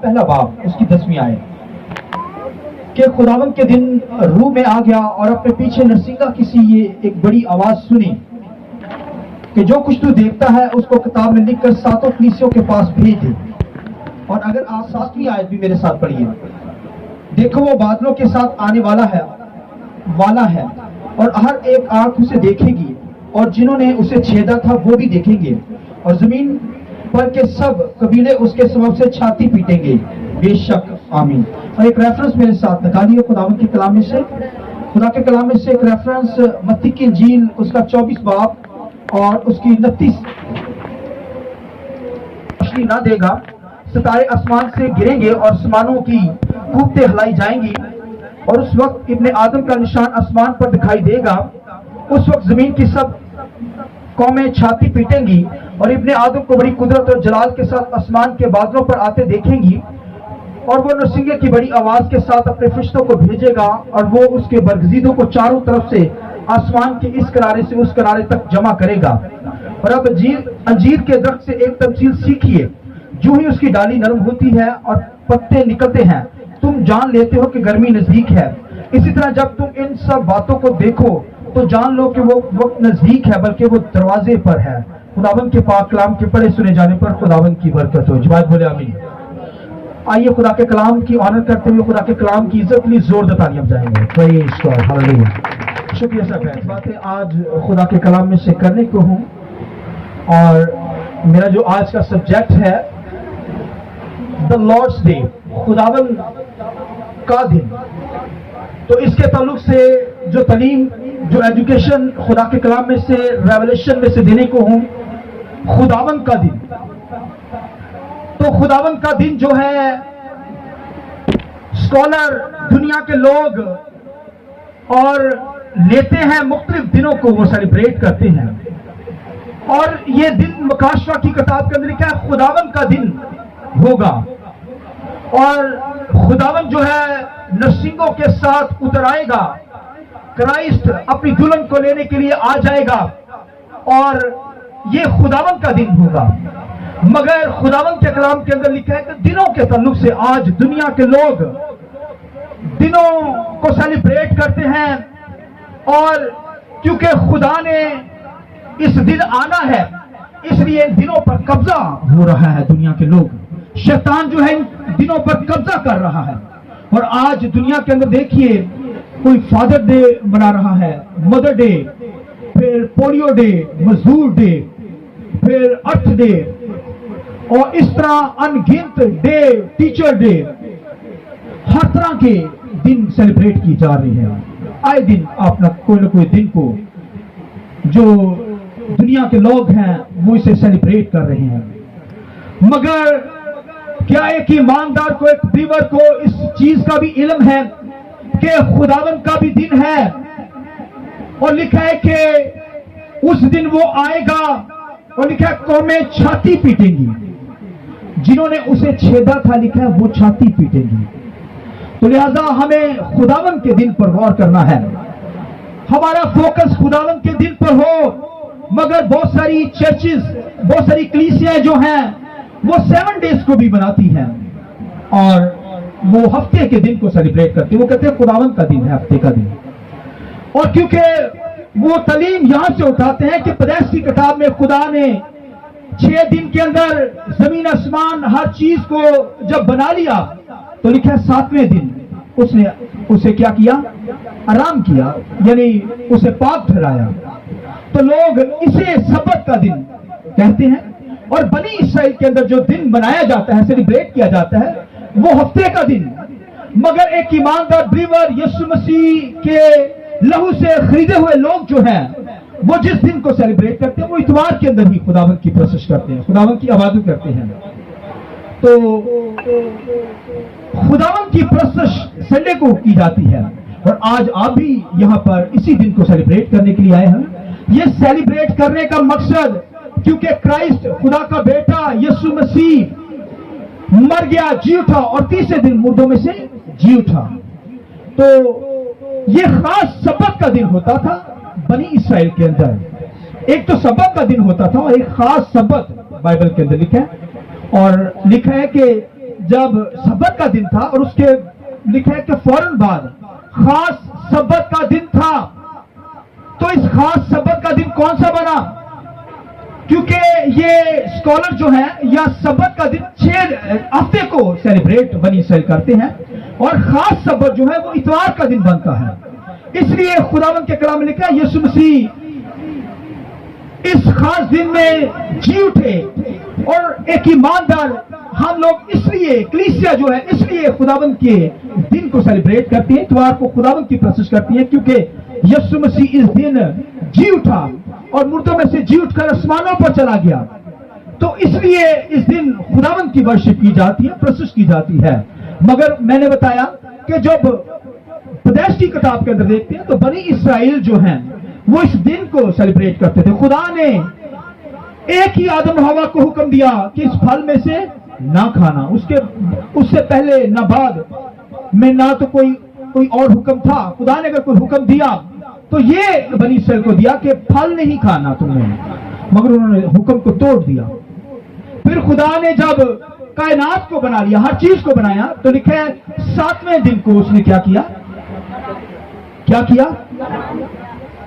پہلا باب اس کی 10ویں آیت کہ خداوند کے دن روح میں آ گیا اور اپنے پیچھے نرسنگا کسی یہ ایک بڑی آواز سنی کہ جو کچھ تو دیکھتا ہے اس کو کتاب میں لکھ کر 7 کلیسیوں کے پاس بھیج دے. اور اگر آپ 7ویں آیت بھی میرے ساتھ پڑھیے. دیکھو وہ بادلوں کے ساتھ آنے والا ہے اور ہر ایک آنکھ اسے دیکھے گی اور جنہوں نے اسے چھیدا تھا وہ بھی دیکھیں گے اور زمین پر کے سب قبیلے اس کے سبب سے چھاتی پیٹیں گے. بے شک آمین. اور ایک ریفرنس میرے ساتھ نکالیے خداوند کے کلام میں سے. خدا کے کلام میں سے ایک ریفرنس متی کی انجیل اس کا 24 باب اور اس کی 29 روشنی نہ دے گا. ستارے آسمان سے گریں گے اور آسمانوں کی کوپتے ہلائی جائیں گی اور اس وقت ابن آدم کا نشان آسمان پر دکھائی دے گا. اس وقت زمین کی سب قومیں چھاتی پیٹیں گی اور ابن آدم کو بڑی قدرت اور جلال کے ساتھ آسمان کے بادلوں پر آتے دیکھیں گی اور وہ نرسنگے کی بڑی آواز کے ساتھ اپنے فرشتوں کو بھیجے گا اور وہ اس کے برگزیدوں کو چاروں طرف سے آسمان کے اس کنارے سے اس کنارے تک جمع کرے گا. اور اب انجیر کے درخت سے ایک تمثیل سیکھیے. جو ہی اس کی ڈالی نرم ہوتی ہے اور پتے نکلتے ہیں تم جان لیتے ہو کہ گرمی نزدیک ہے. اسی طرح جب تم ان سب باتوں کو دیکھو تو جان لو کہ وہ وقت نزدیک ہے بلکہ وہ دروازے پر ہے. خداوند کے پاک کلام کے پڑھے سنے جانے پر خداوند کی برکت ہو. جماعت بولے آمین. آئیے خدا کے کلام کی آنر کرتے ہوئے خدا کے کلام کی عزت کے لیے زوردار تالیاں بجائیں گے. پریز گاڈ. ہاللیلویا. شکریہ صاحب. باتیں آج خدا کے کلام میں سے کرنے کو ہوں اور میرا جو آج کا سبجیکٹ ہے دا لارڈس ڈے, خداوند کا دن. تو اس کے تعلق سے جو تعلیم جو ایجوکیشن خدا کے کلام میں سے ریولیشن میں سے دینے کو ہوں, خداوند کا دن. تو خداوند کا دن جو ہے اسکالر دنیا کے لوگ اور لیتے ہیں مختلف دنوں کو وہ سیلیبریٹ کرتے ہیں اور یہ دن مکاشفہ کی کتاب کے اندر لکھا ہے خداوند کا دن ہوگا اور خداوند جو ہے نرسنگوں کے ساتھ اتر آئے گا. کرائسٹ اپنی دلہن کو لینے کے لیے آ جائے گا اور یہ خداوند کا دن ہوگا. مگر خداوند کے کلام کے اندر لکھا ہے کہ دنوں کے تعلق سے آج دنیا کے لوگ دنوں کو سیلیبریٹ کرتے ہیں اور کیونکہ خدا نے اس دن آنا ہے اس لیے ان دنوں پر قبضہ ہو رہا ہے. دنیا کے لوگ, شیطان جو ہے ان دنوں پر قبضہ کر رہا ہے اور آج دنیا کے اندر دیکھیے کوئی فادر ڈے منا رہا ہے, مدر ڈے, پھر پولیو ڈے, مزدور ڈے, پھر ارتھ ڈے اور اس طرح انگنت ڈے, ٹیچر ڈے, ہر طرح کے دن سیلیبریٹ کی جا رہی ہے. آئے دن آپ کوئی نہ کوئی دن کو جو دنیا کے لوگ ہیں وہ اسے سیلیبریٹ کر رہے ہیں. مگر کیا ایک ایماندار کو, ایک بلیور کو اس چیز کا بھی علم ہے کہ خداوند کا بھی دن ہے اور لکھا ہے کہ اس دن وہ آئے گا اور لکھا ہے قومیں چھاتی پیٹیں گی. جنہوں نے اسے چھیدا تھا لکھا ہے وہ چھاتی پیٹیں گی. تو لہذا ہمیں خداوند کے دن پر غور کرنا ہے. ہمارا فوکس خداوند کے دن پر ہو. مگر بہت ساری چرچز, بہت ساری کلیسیاں جو ہیں وہ 7 ڈیز کو بھی مناتی ہیں اور وہ ہفتے کے دن کو سیلیبریٹ کرتے ہیں. وہ کہتے ہیں خداوند کا دن ہے, ہفتے کا دن. اور کیونکہ وہ تعلیم یہاں سے اٹھاتے ہیں کہ پیدائش کی کتاب میں خدا نے 6 دن کے اندر زمین آسمان ہر چیز کو جب بنا لیا تو لکھا ہے 7ویں دن اس نے اسے کیا کیا, آرام کیا, یعنی اسے پاک ٹھہرایا. تو لوگ اسے سبت کا دن کہتے ہیں اور بنی اسرائیل کے اندر جو دن منایا جاتا ہے, سیلیبریٹ کیا جاتا ہے, وہ ہفتے کا دن. مگر ایک ایماندار بلیور یسوع مسیح کے لہو سے خریدے ہوئے لوگ جو ہیں وہ جس دن کو سیلیبریٹ کرتے ہیں وہ اتوار کے اندر ہی خداوند کی پرستش کرتے ہیں, خداوند کی عبادت کرتے ہیں. تو خداوند کی پرستش سنڈے کو کی جاتی ہے اور آج آپ بھی یہاں پر اسی دن کو سیلیبریٹ کرنے کے لیے آئے ہیں. یہ سیلیبریٹ کرنے کا مقصد کیونکہ کرائسٹ خدا کا بیٹا یسوع مسیح مر گیا, جی اٹھا اور تیسرے دن مردوں میں سے جی اٹھا. تو یہ خاص سبت کا دن ہوتا تھا بنی اسرائیل کے اندر. ایک تو سبت کا دن ہوتا تھا اور ایک خاص سبت بائبل کے اندر لکھا ہے اور لکھا ہے کہ جب سبت کا دن تھا اور اس کے لکھا ہے کہ فوراً بعد خاص سبت کا دن تھا، تو اس خاص سبت کا دن کون سا بنا؟ کیونکہ یہ اسکالر جو ہیں یا سبت کا دن 6 ہفتے کو سیلیبریٹ بنی اسرائیل کرتے ہیں، اور خاص سبت جو ہے وہ اتوار کا دن بنتا ہے۔ اس لیے خداوند کے کلام میں لکھا ہے یسوع مسیح اس خاص دن میں جی اٹھے، اور ایک ایماندار ہم لوگ اس لیے کلیسیا جو ہے اس لیے خداوند کے دن کو سیلیبریٹ کرتی ہیں، اتوار کو خداوند کی پرستش کرتی ہیں، کیونکہ یسوع مسیح اس دن جی اٹھا اور مردوں میں سے جی اٹھ کر آسمانوں پر چلا گیا، تو اس لیے اس دن خداوند کی ورشپ کی جاتی ہے، پرستش کی جاتی ہے۔ مگر میں نے بتایا کہ جب پیدائش کی کتاب کے اندر دیکھتے ہیں تو بنی اسرائیل جو ہیں وہ اس دن کو سیلیبریٹ کرتے تھے۔ خدا نے ایک ہی آدم و حوا کو حکم دیا کہ اس پھل میں سے نہ کھانا، اس سے پہلے نہ بعد میں نہ تو کوئی اور حکم تھا۔ خدا نے اگر کوئی حکم دیا تو یہ بنی اسرائیل کو دیا کہ پھل نہیں کھانا تم نے، مگر انہوں نے حکم کو توڑ دیا۔ پھر خدا نے جب کائنات کو بنا لیا، ہر چیز کو بنایا، تو لکھا ہے 7ویں دن کو اس نے کیا کیا؟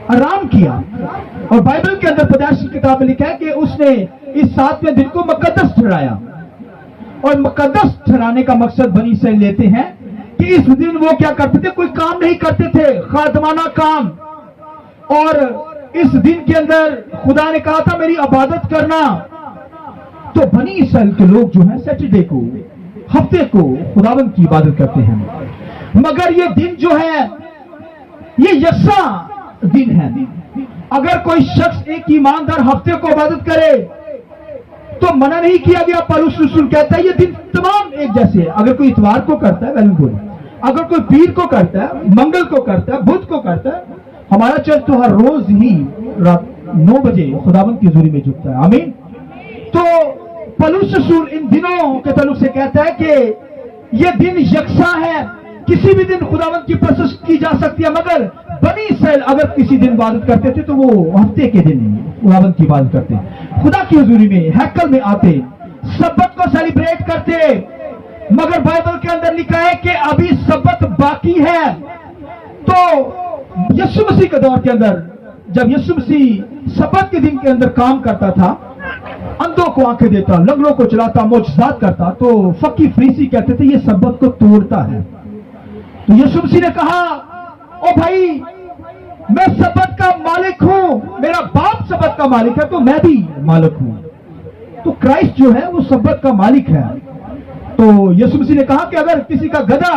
آرام کیا۔ اور بائبل کے اندر پیدائش کی کتاب میں لکھا ہے کہ اس نے اس 7ویں دن کو مقدس ٹھہرایا، اور مقدس ٹھہرانے کا مقصد بنی اسرائیل لیتے ہیں کہ اس دن وہ کیا کرتے تھے؟ کوئی کام نہیں کرتے تھے، خادمانہ کام۔ اور اس دن کے اندر خدا نے کہا تھا میری عبادت کرنا، تو بنی اسرائیل کے لوگ جو ہیں سیٹرڈے کو، ہفتے کو خداوند کی عبادت کرتے ہیں۔ مگر یہ دن جو ہے یہ یکساں دن ہے۔ اگر کوئی شخص ایک ایماندار ہفتے کو عبادت کرے تو منع نہیں کیا گیا۔ پولس رسول کہتا ہے یہ دن تمام ایک جیسے ہیں۔ اگر کوئی اتوار کو کرتا ہے ویل گڈ، اگر کوئی پیر کو کرتا ہے، منگل کو کرتا ہے، بدھ کو کرتا ہے، ہمارا چرچ تو ہر روز ہی رات 9 بجے خداوند کی حضوری میں جھکتا ہے، آمین۔ تو پولس رسول ان دنوں کے تعلق سے کہتا ہے کہ یہ دن یکساں ہے، کسی بھی دن خداوند کی پرستش کی جا سکتی ہے، مگر بنی اسرائیل اگر کسی دن عبادت کرتے تھے تو وہ ہفتے کے دن خداوند کی عبادت کرتے، خدا کی حضوری میں ہیکل میں آتے، سبت کو سیلیبریٹ کرتے۔ مگر بائبل کے اندر لکھا ہے کہ ابھی سبت باقی ہے۔ تو یسوع مسیح کے دور کے اندر جب یسوع مسیح سبت کے دن کے اندر کام کرتا تھا، اندھوں کو آنکھیں دیتا، لنگڑوں کو چلاتا، معجزات کرتا، تو فقی فریسی کہتے تھے یہ سبت کو توڑتا ہے۔ تو یسوع مسیح نے کہا او بھائی میں سبت کا مالک ہوں، میرا باپ سبت کا مالک ہے تو میں بھی مالک ہوں۔ تو کرائسٹ جو ہے وہ سبت کا مالک ہے۔ تو یسوع مسیح نے کہا کہ اگر کسی کا گدھا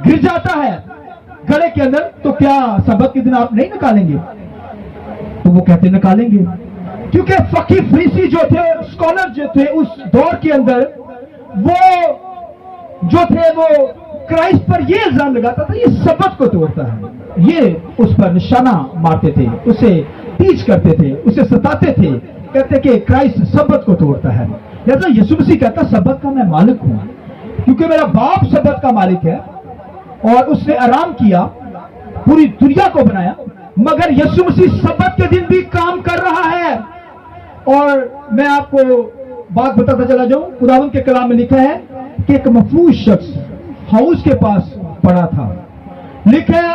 گر جاتا ہے گڑھے کے اندر تو کیا سبت کے دن آپ نہیں نکالیں گے؟ تو وہ کہتے نکالیں گے، کیونکہ فقی فریسی جو تھے، اسکالر جو تھے اس دور کے اندر، وہ جو تھے وہ کرائسٹ پر یہ الزام لگاتا تھا یہ سبت کو توڑتا ہے، یہ اس پر نشانہ مارتے تھے، اسے ٹیچ کرتے تھے، اسے ستاتے تھے، کہتے کہ کرائسٹ سبت کو توڑتا ہے۔ لہذا یسوع مسیح کہتا سبت کا میں مالک ہوں، کیونکہ میرا باپ سبت کا مالک ہے اور اس نے آرام کیا، پوری دنیا کو بنایا، مگر یسوع مسیح سبت کے دن بھی کام کر رہا ہے۔ اور میں آپ کو بات بتاتا چلا جاؤں، خداوند کے کلام میں لکھا ہے کہ ایک مفلوج شخص ہاؤس کے پاس پڑا تھا، لکھا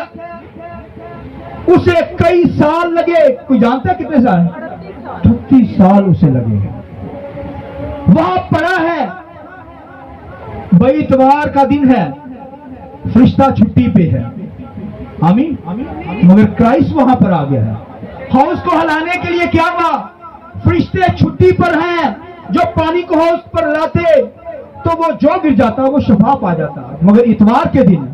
اسے کئی سال لگے، کوئی جانتا ہے کتنے سال؟ 38 سال اسے لگے، وہاں پڑا ہے، بھائی اتوار کا دن ہے، فرشتہ چھٹی پہ ہے، آمین، مگر کرائسٹ وہاں پر آ گیا ہے۔ ہاؤس کو ہلانے کے لیے کیا ہوا؟ فرشتے چھٹی پر ہیں، جو پانی کو ہاؤس پر لاتے تو وہ جو گر جاتا وہ شفا پا جاتا، مگر اتوار کے دن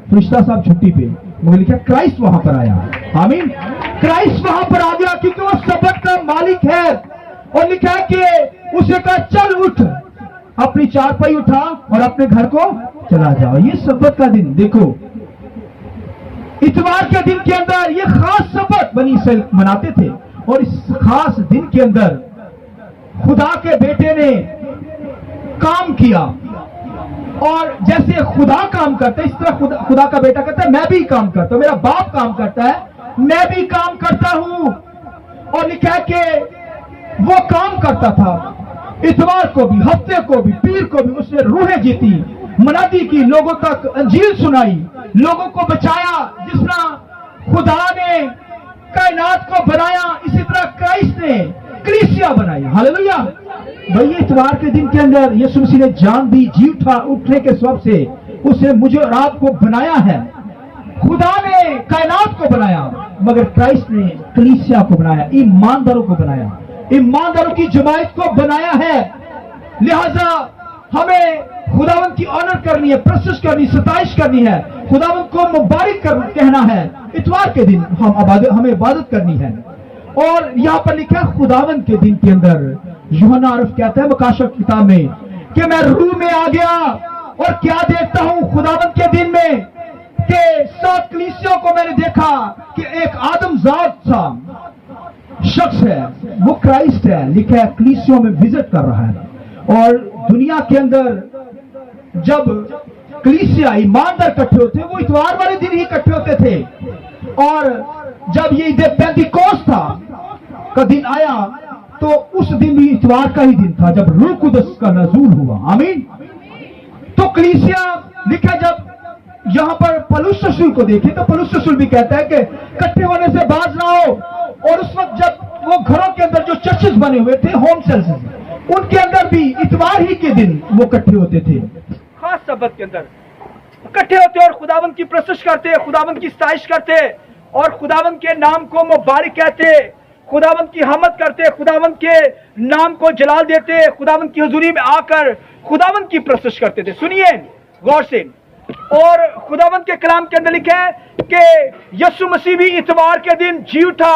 فرشتہ صاحب چھٹی پہ، مگر لکھا کرائسٹ وہاں پر آیا، آمین۔ کرائسٹ وہاں پر آ گیا کیونکہ وہ سبت کا مالک ہے، اور لکھا ہے کہ اسے کہا چل اٹھ، اپنی چارپائی اٹھا اور اپنے گھر کو چلا جاؤ۔ یہ سبت کا دن دیکھو، اتوار کے دن کے اندر یہ خاص سبت بنی اسرائیل مناتے تھے، اور اس خاص دن کے اندر خدا کے بیٹے نے کام کیا، اور جیسے خدا کام کرتا ہے اس طرح خدا کا بیٹا کہتا ہے میں بھی کام کرتا ہوں، میرا باپ کام کرتا ہے میں بھی کام کرتا ہوں۔ اور لکھا ہے کہ وہ کام کرتا تھا इतवार को भी, हफ्ते को भी, पीर को भी उसने रूहें जीती, मनादी की, लोगों तक अंजील सुनाई, लोगों को बचाया। जिस तरह खुदा ने कायनात को बनाया, इसी तरह क्राइस्ट ने कलीसिया बनाई। हालेलुया। भाई इतवार के दिन के अंदर यीशु मसीह ने जान दी, जी उठा, उठने के सबब से उसने मुझे और आपको बनाया है। खुदा ने कायनात को बनाया, मगर क्राइस्ट ने कलीसिया को बनाया, ईमानदारों को बनाया, ईमानदारों की जमात को बनाया है। लिहाजा हमें खुदावंद की ऑनर करनी है, प्रशंसा करनी, सताइश करनी है, खुदावंद को मुबारक कहना है। इतवार के दिन हमें इबादत करनी है। और यहाँ पर लिखा है खुदावंद के दिन के अंदर, यूहन्ना आरफ कहता है मुकाशफ किताब में कि मैं रूह में आ गया और क्या देखता हूँ खुदावंद के दिन में कि 7 कलीसियों को मैंने देखा कि एक आदमजात सा शख्स है, वो क्राइस्ट है, लिखा है कलीसियों में विजिट कर रहा है। और दुनिया के अंदर जब कलीसिया ईमानदार इकट्ठे होते, वो इतवार वाले दिन ही इकट्ठे होते थे। और जब ये ईद पेंतिकोस्त का दिन आया तो उस दिन भी इतवार का ही दिन था जब रूह कुदस का नज़ूल हुआ। आमीन। तो कलीसिया लिखा, जब यहां पर पौलुस रसूल को देखे तो पौलुस रसूल भी कहता है कि इकट्ठे होने से बाज ना हो। और उस वक्त जब वो घरों के अंदर जो चर्चेस बने हुए थे, होम सेल्स, उनके अंदर भी इतवार ही के दिन वो इकट्ठे होते थे, खास सबत के अंदर इकट्ठे होते और खुदावंद की प्रशंसा करते, खुदावंद की सताइश करते और खुदावंद के नाम को मुबारक कहते, खुदावंद की हमद करते, खुदावंद के नाम को जलाल देते, खुदावंद की हुजूरी में आकर खुदावंद की प्रशंसा करते थे। सुनिए गौर से। और खुदावंद के कलाम के अंदर लिखा है कि यीशु मसीह भी इतवार के दिन जी उठा।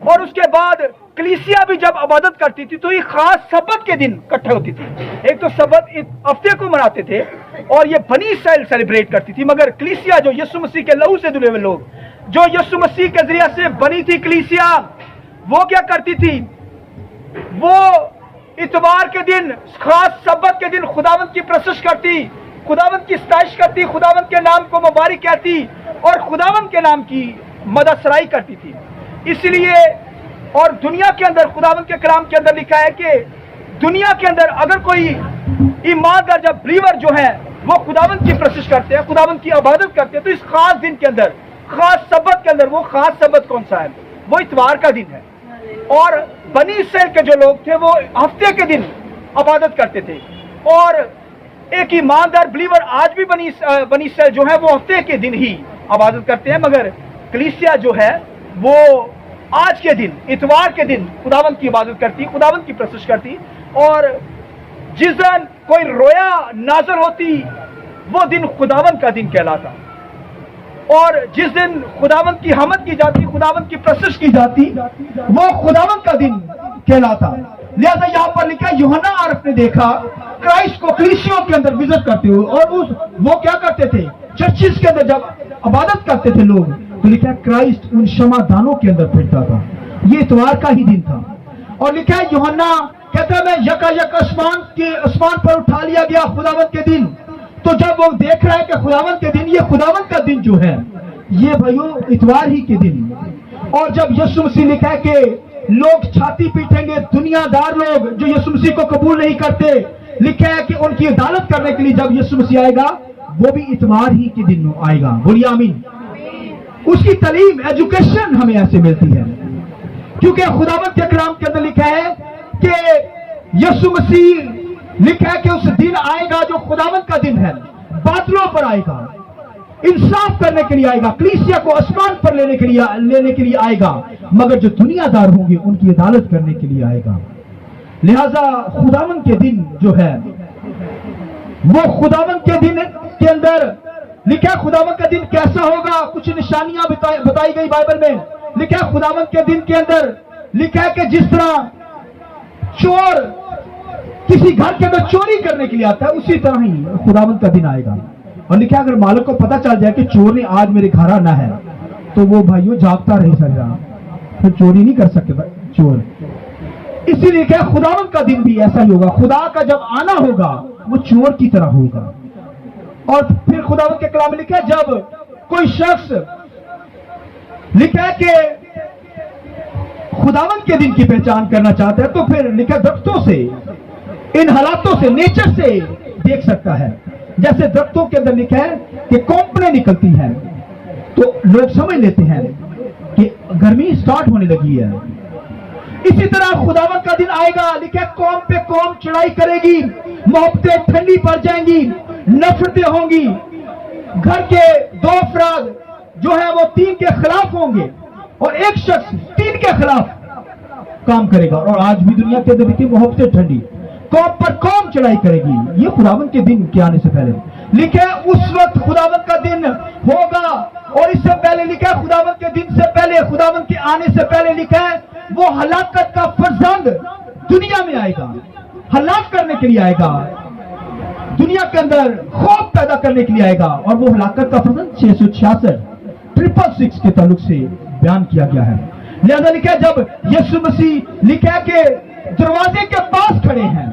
और उसके बाद कलीसिया भी जब इबादत करती थी तो ये खास सबत के दिन इकट्ठे होती थी। एक तो सबत हफ्ते को मनाते थे और ये बनी इस्राइल सेलिब्रेट करती थी, मगर कलीसिया जो यीशु मसीह के लहू से धुले हुए लोग, जो यीशु मसीह के जरिए से बनी थी कलीसिया, वो क्या करती थी? वो इतवार के दिन, खास सबत के दिन खुदावंद की प्रशंसा करती, खुदावंद की सताइश करती, खुदावंद के नाम को मुबारक कहती और खुदावंद के नाम की मददसराई करती थी। इसलिए और दुनिया के अंदर खुदावंद के कलाम के अंदर लिखा है कि दुनिया के अंदर अगर कोई ईमानदार जब बिलीवर जो है वो खुदावंद की प्रशंसा करते हैं, खुदावंद की इबादत करते हैं, तो इस खास दिन के अंदर, खास सबत के अंदर, वो खास सबत कौन सा है? वो इतवार का दिन है। और बनी इस्राइल के जो लोग थे वो हफ्ते के दिन इबादत करते थे। और एक ईमानदार बिलीवर आज भी बनी इस्राइल जो है वो हफ्ते के दिन ही इबादत करते हैं, मगर कलीसिया जो है वो आज के दिन, इतवार के दिन खुदावंद की इबादत करती, खुदावंद की प्रशंसा करती। और जिस दिन कोई रोया नाज़र होती वो दिन खुदावंद का दिन कहलाता। और जिस दिन खुदावंद की हमद की जाती, खुदावंद की प्रशंसा की जाती, वो खुदावंद का दिन कहलाता। लिहाजा यहाँ पर लिखा है यूहन्ना आरफ ने देखा क्राइस्ट को कलीसियों के अंदर विजिट करते हुए। और वो क्या करते थे? चर्चिस के अंदर जब इबादत करते थे लोग, तो लिखा है क्राइस्ट उन क्षमादानों के अंदर फिरता था। ये इतवार का ही दिन था। और लिखा है यूहन्ना कहता है मैं यकायक आसमान पर उठा लिया गया खुदावंद के दिन। तो जब वो देख रहा है कि खुदावंद के दिन, ये खुदावंद का दिन जो है ये भाइयों इतवार ही के दिन। और जब यीशु मसीह लिखा है कि लोग छाती पीटेंगे, दुनियादार लोग जो यीशु मसीह को कबूल नहीं करते, लिखा है कि उनकी अदालत करने के लिए जब यीशु मसीह आएगा वो भी इतवार ही के दिन आएगा। बोलिए आमीन। उसकी तालीम, एजुकेशन हमें ऐसे मिलती है क्योंकि खुदावंद के कलाम के अंदर लिखा है कि यीशु मसीह, लिखा है कि उस दिन आएगा जो खुदावंद का दिन है, बादलों पर आएगा, इंसाफ करने के लिए आएगा, कलीसिया को आसमान पर लेने के लिए आएगा, मगर जो दुनियादार होंगे उनकी अदालत करने के लिए आएगा। लिहाजा खुदावंद के दिन जो है वो खुदावंद के दिन के अंदर लिखा, खुदावंद का दिन कैसा होगा? कुछ निशानियां बताई गई बाइबल में। लिखा खुदावंद के दिन के अंदर लिखा है कि जिस तरह चोर किसी घर के अंदर चोरी करने के लिए आता है, उसी तरह ही खुदावंद का दिन आएगा। और लिखा अगर मालिक को पता चल जाए कि चोर ने आज मेरे घर आना है तो वो भाइयों जागता रह सकेगा, फिर चोरी नहीं कर सकते चोर। इसीलिए क्या खुदावंद का दिन भी ऐसा ही होगा। खुदा का जब आना होगा वो चोर की तरह होगा। और फिर खुदावंद के कलाम में लिखा है जब कोई शख्स, लिखा है कि खुदावंद के दिन की पहचान करना चाहता है तो फिर लिखा दरख्तों से इन हालातों से, नेचर से देख सकता है। जैसे दरख्तों के अंदर लिखा है कि कौंपने निकलती हैं, तो लोग समझ लेते हैं कि गर्मी स्टार्ट होने लगी है। इसी तरह खुदावंद का दिन आएगा, लिखा कौम पे कौम चढ़ाई करेगी, मोहब्बतें ठंडी पड़ जाएंगी, नफरतें होंगी, घर के दो अफराद जो है वो तीन के खिलाफ होंगे और एक शख्स तीन के खिलाफ काम करेगा। और आज भी दुनिया के अंदर देखिए मोहब्बतें ठंडी, कौम पर कौम चढ़ाई करेगी। ये खुदावंद के दिन के आने से पहले लिखा है, उस वक्त खुदावंद का दिन होगा। और इससे पहले लिखा है, खुदावंद के दिन से पहले, खुदावंद के आने से पहले लिखा है, वो हलाकत का फरजंद दुनिया में आएगा, हलाक करने के लिए आएगा, दुनिया के अंदर खौफ पैदा करने के लिए आएगा। और वो हलाकत का फरजंद 666 के ताल्लुक से बयान किया गया है। लिहाजा लिखा है, जब यीशु मसीह लिखा है कि दरवाजे के पास खड़े हैं,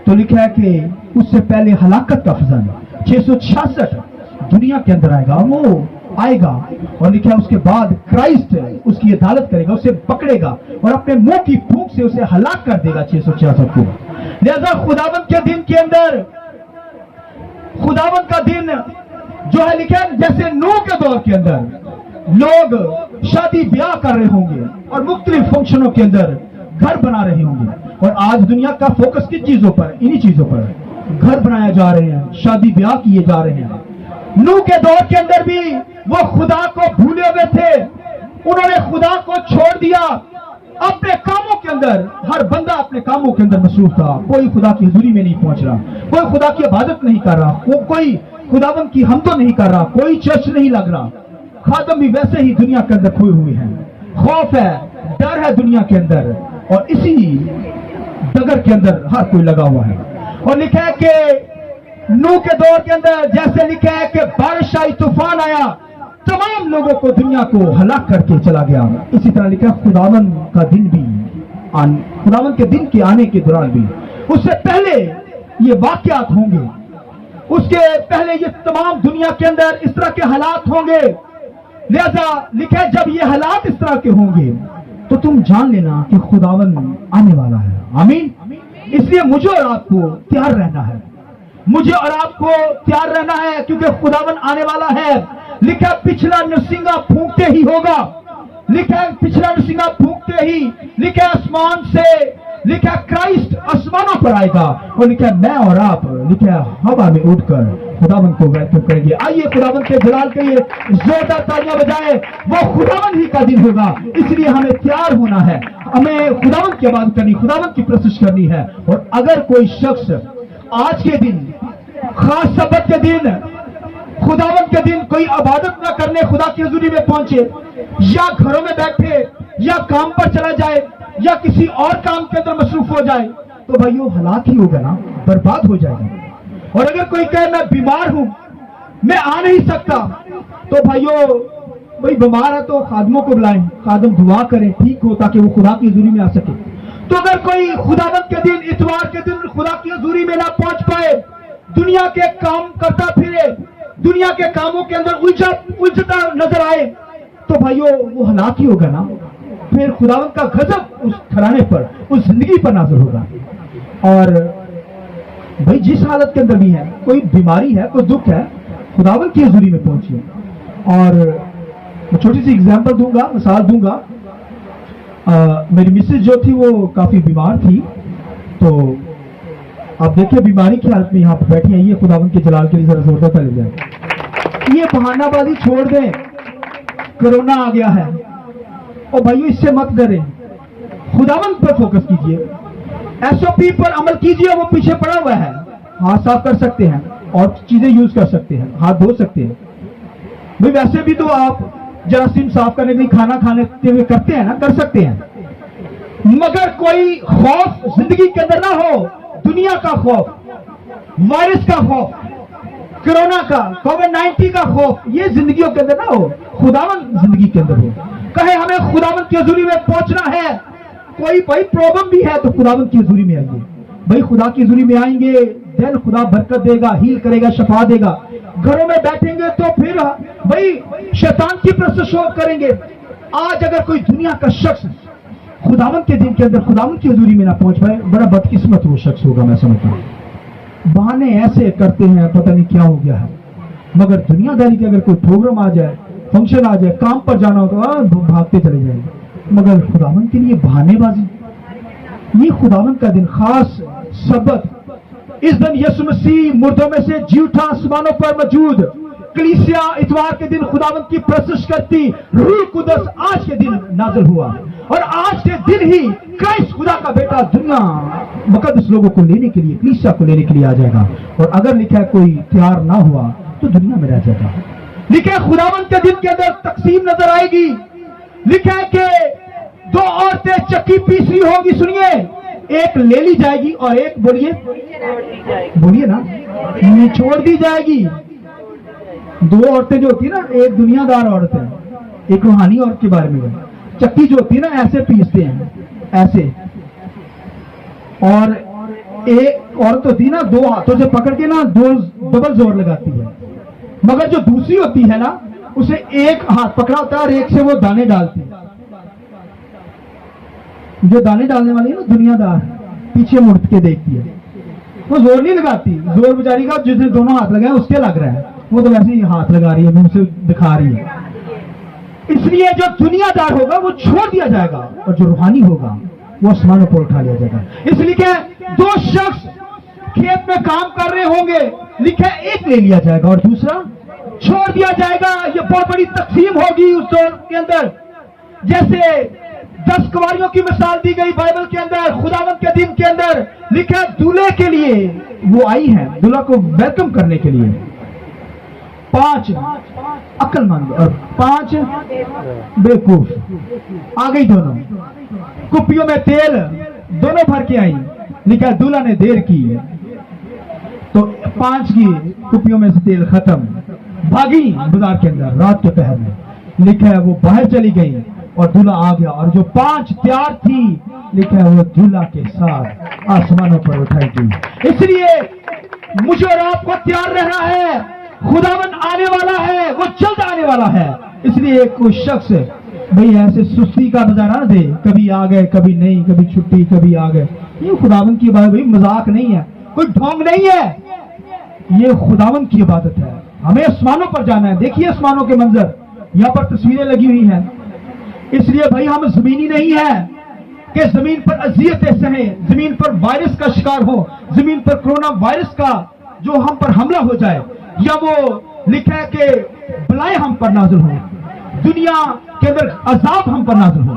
तो लिखा है कि उससे पहले हलाकत का फरजंद 666 दुनिया के अंदर आएगा, वो आएगा। और लिखा है उसके बाद क्राइस्ट उसकी अदालत करेगा, उसे पकड़ेगा और अपने मुंह की फूंक से उसे हलाक कर देगा 666 को। लिहाजा खुदावंद के दिन के अंदर, खुदावंद का दिन जो है लिखा है, जैसे नूह के दौर के अंदर लोग शादी ब्याह कर रहे होंगे और मुख्तलिफ फंक्शनों के अंदर घर बना रहे होंगे। और आज दुनिया का फोकस किन चीजों पर? इन्हीं चीजों पर। घर बनाए जा रहे हैं, शादी ब्याह किए जा रहे हैं। नूह के दौर के अंदर भी वो खुदा को भूले हुए थे, उन्होंने खुदा को छोड़ दिया। अपने कामों के अंदर, हर बंदा अपने कामों के अंदर मसरूफ था, कोई खुदा की हुजूरी में नहीं पहुंच रहा, कोई खुदा की इबादत नहीं कर रहा, कोई खुदावंद की हमदो नहीं कर रहा, कोई चर्च नहीं लग रहा। खादम भी वैसे ही दुनिया के अंदर खोए हुए हैं। खौफ है, डर है दुनिया के अंदर, और इसी डगर के अंदर हर कोई लगा हुआ है। और लिखा है कि नूह के दौर के अंदर जैसे लिखा है कि बारिश आई, तूफान आया, तमाम लोगों को, दुनिया को हलाक करके चला गया। इसी तरह लिखा है खुदावंद का दिन भी, खुदावंद के दिन के आने के दौरान भी, उससे पहले ये वाकयात होंगे, उसके पहले ये तमाम दुनिया के अंदर इस तरह के हालात होंगे। लिहाजा लिखा है, जब ये हालात इस तरह के होंगे तो तुम जान लेना कि खुदावंद आने वाला है। आमीन। इसलिए मुझे और आपको तैयार रहना है, मुझे और आपको तैयार रहना है, क्योंकि खुदावंद आने वाला है। लिखा पिछला नरसिंगा फूंकते ही होगा, लिखा पिछला नरसिंगा फूंकते ही, लिखा आसमान से, लिखा क्राइस्ट आसमानों पर आएगा। और लिखा मैं और आप, लिखा हवा में उड़कर खुदावंद को वेलकम करेंगे। आइए खुदावंद के जलाल के लिए जोरदार तालियां बजाएं। वो खुदावंद ही का दिन होगा, इसलिए हमें तैयार होना है, हमें खुदावंद की इबादत करनी, खुदावंद की प्रशंसा करनी है। और अगर कोई शख्स आज के दिन, खास सबत के दिन, खुदावंद के दिन कोई इबादत न करने खुदा की हुजूरी में पहुंचे, या घरों में बैठे, या काम पर चला जाए, या किसी और काम के अंदर मसरूफ हो जाए, तो भाइयों हलाक ही होगा ना, बर्बाद हो जाएगा। और अगर कोई कहे मैं बीमार हूं, मैं आ नहीं सकता, तो भाइयों भाई बीमार है तो खादमों को बुलाएं, खादम दुआ करें ठीक हो, ताकि वो खुदा की हुजूरी में आ सके। तो अगर कोई खुदावंद के दिन, इतवार के दिन खुदा की हुजूरी में ना पहुंच पाए, दुनिया के काम करता फिरे, दुनिया के कामों के अंदर उलझता नजर आए, तो भाइयों वो हलाक ही होगा ना। फिर खुदावंद का गजब उस घराने पर, उस जिंदगी पर नाज़िल होगा। और भाई जिस हालत के अंदर भी है, कोई बीमारी है, कोई दुख है, खुदावंद की हुजूरी में पहुंचिए। और मैं छोटी सी एग्जांपल दूंगा, मिसाल दूंगा। मेरी मिसेज जो थी वो काफी बीमार थी, तो आप देखिए बीमारी की हालत में यहाँ पर बैठी है। ये खुदावंद के जलाल के लिए जरा जोरदार ताली बजाएं। ये बहानाबाजी छोड़ दें, कोरोना आ गया है, और भाइयों इससे मत डरें, खुदावंद पर फोकस कीजिए, एसओपी पर अमल कीजिए। वो पीछे पड़ा हुआ है, हाथ साफ कर सकते हैं और चीजें यूज कर सकते हैं, हाथ धो सकते हैं। भाई वैसे भी तो आप जरासीम साफ करने के लिए खाना खाने हुए करते हैं ना, कर सकते हैं, मगर कोई खौफ जिंदगी के अंदर ना हो, दुनिया का खौफ, वायरस का खौफ, कोरोना का, कोविड-19 का खौफ, ये जिंदगियों के अंदर ना हो, खुदावंद जिंदगी के अंदर हो। कहे हमें खुदावंद की हुजूरी में पहुंचना है, कोई भाई प्रॉब्लम भी है तो खुदावंद की हुजूरी में आइए। भाई खुदा की हुजूरी में आएंगे, देन खुदा बरकत देगा, हील करेगा, शफा देगा। घरों में बैठेंगे तो फिर भाई शैतान की प्रशंसा करेंगे। आज अगर कोई दुनिया का शख्स खुदावन के दिन के अंदर खुदावन की हजूरी में ना पहुंच पाए, बड़ा बदकिस्मत वो शख्स होगा, मैं समझता हूँ। बहाने ऐसे करते हैं, पता नहीं क्या हो गया है। मगर दुनियादारी के अगर कोई प्रोग्राम आ जाए, फंक्शन आ जाए, काम पर जाना हो तो भागते चले जाएंगे। मगर खुदावन के लिए बहानेबाजी, ये खुदावन का दिन खास सबत, इस दिन यीशु मसीह मुर्दों में से जी उठा, आसमानों पर मौजूद कलीसिया इतवार के दिन खुदावन की प्रशंसा करती, रूह कुदस आज के दिन नाज़िल हुआ और आज के दिन ही क्राइस्ट खुदा का बेटा दुनिया मुकद्दस लोगों को लेने के लिए, कलीसिया को लेने के लिए आ जाएगा। और अगर लिखा है कोई तैयार ना हुआ तो दुनिया में रह जाएगा। लिखा है खुदावन के दिन के अंदर तकसीम नजर आएगी। लिखा है कि दो औरतें चक्की पीस रही होगी, सुनिए, एक ले ली जाएगी और एक बोलिए ना निचोड़ दी जाएगी। दो औरतें जो होती है ना, एक दुनियादार औरत है, एक रूहानी औरत के बारे में है। चक्की जो होती है ना, ऐसे पीसते हैं ऐसे, और एक औरत होती है ना, दो हाथों से पकड़ के ना दो डबल जोर लगाती है। मगर जो दूसरी होती है ना, उसे एक हाथ पकड़ा होता है और एक से वो दाने डालती है। जो दाने डालने वाली है ना, दुनियादार, पीछे मुड़ के देखती है, वो जोर नहीं लगाती। जोर बेचारी का जिसने दोनों हाथ लगाए उसके लग रहा है, वो तो वैसे ही हाथ लगा रही है, मुंह से दिखा रही है। इसलिए जो दुनियादार होगा वो छोड़ दिया जाएगा और जो रूहानी होगा वो आसमानों पर उठा लिया जाएगा। इसलिए क्या, दो शख्स खेत में काम कर रहे होंगे, लिखा एक ले लिया जाएगा और दूसरा छोड़ दिया जाएगा। ये बहुत बड़ी तकसीम होगी उस दौर के अंदर। जैसे 10 कुंवारियों की मिसाल दी गई बाइबल के अंदर, खुदावन के दिन के अंदर लिखा दूल्हे के लिए वो आई है, दूल्हा को वेलकम करने के लिए। 5 अक्लमंद और 5 बेवकूफ आ गई, दोनों कुप्पियों में तेल दोनों भर के आई। लिखा दूल्हा ने देर की तो 5 की कुप्पियों में से तेल खत्म, भागी बाजार के अंदर रात के पहर में। लिखा है वो बाहर चली गई और दूल्हा आ गया, और जो 5 तैयार थी, लिखा है वो दूल्हा के साथ आसमानों पर उठाई गई। इसलिए मुझे और आपको तैयार रहना है, खुदावन आने वाला है, वो जल्द आने वाला है। इसलिए कोई शख्स भाई ऐसे सुस्ती का नजारा ना दे, कभी आ गए कभी नहीं, कभी छुट्टी कभी आ गए। ये खुदावन की बात भाई मजाक नहीं है, कोई ढोंग नहीं है, ये खुदावन की इबादत है। हमें आसमानों पर जाना है। देखिए आसमानों के मंजर, यहाँ पर तस्वीरें लगी हुई हैं। इसलिए भाई हम जमीनी नहीं है कि जमीन पर अजियतें सहें, जमीन पर वायरस का शिकार हो, जमीन पर कोरोना वायरस का जो हम पर हमला हो जाए, या वो लिखा है कि बलाएं हम पर नाज़िल हो, दुनिया के अंदर अजाब हम पर नाज़िल हो।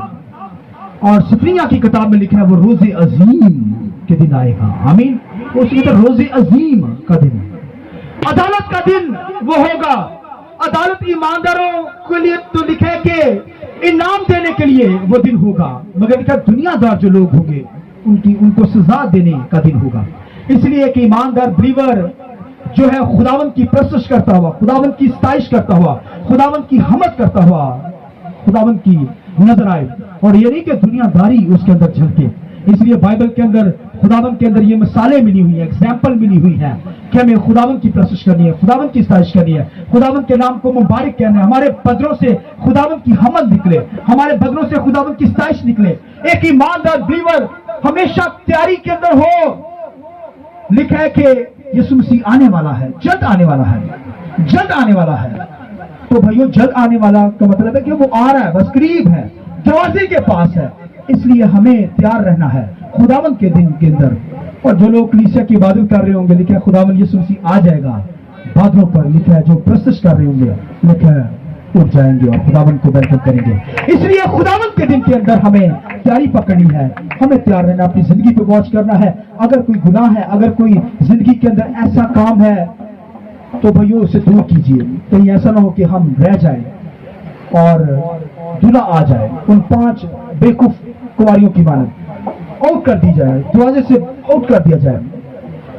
और सफरिया की किताब में लिखा है वो रोज़े अजीम के दिन आएगा। आमीन। उसके अंदर रोज़े अजीम का दिन, अदालत का दिन वो होगा। अदालत ईमानदारों के लिए तो लिखा है कि इनाम देने के लिए वो दिन होगा, मगर लिखा दुनियादार जो लोग होंगे उनको सजा देने का दिन होगा। इसलिए कि ईमानदार बिलीवर जो है खुदावन की प्रशंसा करता हुआ, खुदावन की सताइश करता हुआ, खुदावन की हमद करता हुआ खुदावन की नजर आए, और ये नहीं कि दुनियादारी उसके अंदर झलके। इसलिए बाइबल के अंदर खुदावन के अंदर ये मिसालें मिली हुई है, एग्जाम्पल मिली हुई है कि हमें खुदावन की प्रशंसा करनी है, खुदावन की सताइश करनी है, खुदावन के नाम को मुबारक कहना है। हमारे बदनों से खुदावन की हमद निकले, हमारे बदनों से खुदावन की सताइश निकले। एक ईमानदार बिलीवर हमेशा तैयारी के अंदर हो। लिखा है कि यीशु मसीह आने वाला है, जल्द आने वाला है, जल्द आने वाला है। तो भाइयों जल्द आने वाला का मतलब है कि वो आ रहा है, बस करीब है, दरवाजे के पास है। इसलिए हमें तैयार रहना है खुदावन के दिन के अंदर। और जो लोग कलीसिया की इबादत कर रहे होंगे, लिखा है खुदावन यीशु मसीह आ जाएगा बादलों पर। लिखा है जो प्रशंसा कर रहे होंगे, लिखा है उठ जाएंगे और खुदावन को वेलकम करेंगे। इसलिए खुदावन के दिन के अंदर हमें तैयारी पकड़नी है, हमें तैयार रहना, अपनी जिंदगी पे वॉच करना है। अगर कोई गुनाह है, अगर कोई जिंदगी के अंदर ऐसा काम है, तो भाइयों उसे दूर कीजिए। कहीं ऐसा ना हो कि हम रह जाएं और दूल्हा आ जाए, उन 5 बेवकूफ कुंवारियों की मानद आउट कर दी जाए, दरवाजे से आउट कर दिया जाए।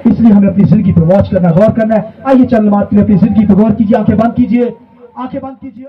इसलिए हमें अपनी जिंदगी पे वॉच करना, गौर करना है। आइए चल नमाज के लिए अपनी जिंदगी पे गौर कीजिए, आंखें बंद कीजिए, आंखें बंद कीजिए।